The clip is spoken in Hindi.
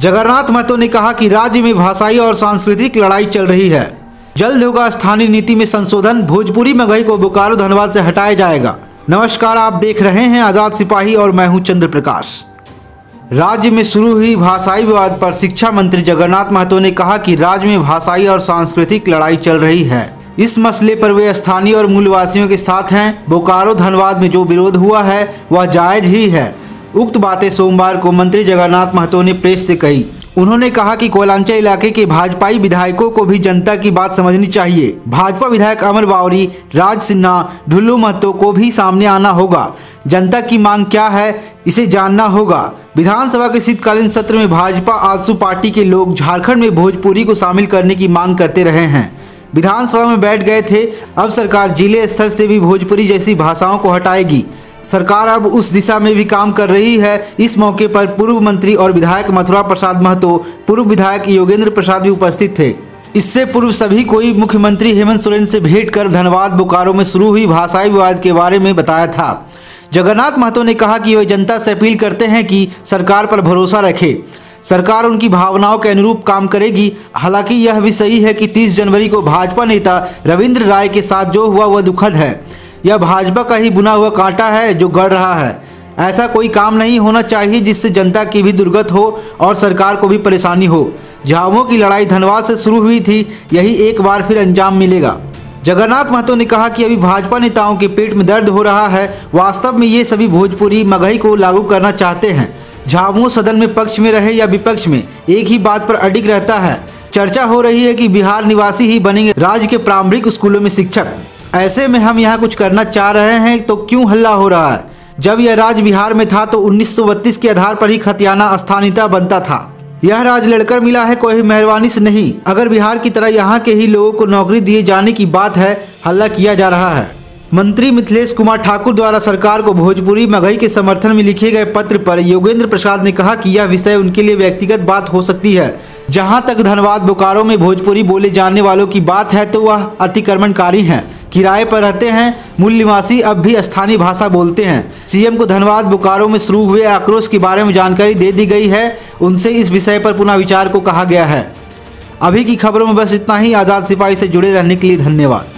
जगन्नाथ महतो ने कहा कि राज्य में भाषाई और सांस्कृतिक लड़ाई चल रही है। जल्द होगा स्थानीय नीति में संशोधन। भोजपुरी मगही को बोकारो धनबाद से हटाया जाएगा। नमस्कार, आप देख रहे हैं आजाद सिपाही और मैं हूं चंद्र प्रकाश। राज्य में शुरू हुई भाषाई विवाद पर शिक्षा मंत्री जगन्नाथ महतो ने कहा कि राज्य में भाषाई और सांस्कृतिक लड़ाई चल रही है। इस मसले पर वे स्थानीय और मूलवासियों के साथ हैं। बोकारो धनबाद में जो विरोध हुआ है वह जायज ही है। उक्त बातें सोमवार को मंत्री जगन्नाथ महतो ने प्रेस से कही। उन्होंने कहा कि कोयलांचल इलाके के भाजपाई विधायकों को भी जनता की बात समझनी चाहिए। भाजपा विधायक अमर बावरी, राज सिन्हा, ढुल्लू महतो को भी सामने आना होगा। जनता की मांग क्या है इसे जानना होगा। विधानसभा के शीतकालीन सत्र में भाजपा आजसू पार्टी के लोग झारखंड में भोजपुरी को शामिल करने की मांग करते रहे हैं। विधानसभा में बैठ गए थे। अब सरकार जिले स्तर से भी भोजपुरी जैसी भाषाओं को हटाएगी। सरकार अब उस दिशा में भी काम कर रही है। इस मौके पर पूर्व मंत्री और विधायक मथुरा प्रसाद महतो, पूर्व विधायक योगेंद्र प्रसाद भी उपस्थित थे। इससे पूर्व सभी कोई मुख्यमंत्री हेमंत सोरेन से भेंट कर धनबाद बोकारो में शुरू हुई भाषाई विवाद के बारे में बताया था। जगन्नाथ महतो ने कहा कि वे जनता से अपील करते हैं कि सरकार पर भरोसा रखे। सरकार उनकी भावनाओं के अनुरूप काम करेगी। हालांकि यह भी सही है कि 30 जनवरी को भाजपा नेता रविंद्र राय के साथ जो हुआ वह दुखद है। यह भाजपा का ही बुना हुआ कांटा है जो गड़ रहा है। ऐसा कोई काम नहीं होना चाहिए जिससे जनता की भी दुर्गत हो और सरकार को भी परेशानी हो। झामुमो की लड़ाई धनबाद से शुरू हुई थी, यही एक बार फिर अंजाम मिलेगा। जगन्नाथ महतो ने कहा कि अभी भाजपा नेताओं के पेट में दर्द हो रहा है। वास्तव में ये सभी भोजपुरी मगही को लागू करना चाहते हैं। झामुमो सदन में पक्ष में रहे या विपक्ष में एक ही बात पर अडिग रहता है। चर्चा हो रही है कि बिहार निवासी ही बनेंगे राज्य के प्रारंभिक स्कूलों में शिक्षक। ऐसे में हम यहाँ कुछ करना चाह रहे हैं तो क्यों हल्ला हो रहा है? जब यह राज्य बिहार में था तो 1932 के आधार पर ही खतियाना स्थानीयता बनता था। यह राज्य लड़कर मिला है, कोई मेहरबानी से नहीं। अगर बिहार की तरह यहाँ के ही लोगों को नौकरी दिए जाने की बात है, हल्ला किया जा रहा है। मंत्री मिथिलेश कुमार ठाकुर द्वारा सरकार को भोजपुरी मगही के समर्थन में लिखे गए पत्र पर योगेंद्र प्रसाद ने कहा कि यह विषय उनके लिए व्यक्तिगत बात हो सकती है। जहां तक धनबाद बोकारो में भोजपुरी बोले जाने वालों की बात है तो वह अतिक्रमणकारी हैं, किराए पर रहते हैं। मूल निवासी अब भी स्थानीय भाषा बोलते हैं। सीएम को धनबाद बोकारो में शुरू हुए आक्रोश के बारे में जानकारी दे दी गई है। उनसे इस विषय पर पुनः विचार को कहा गया है। अभी की खबरों में बस इतना ही। आज़ाद सिपाही से जुड़े रहने के लिए धन्यवाद।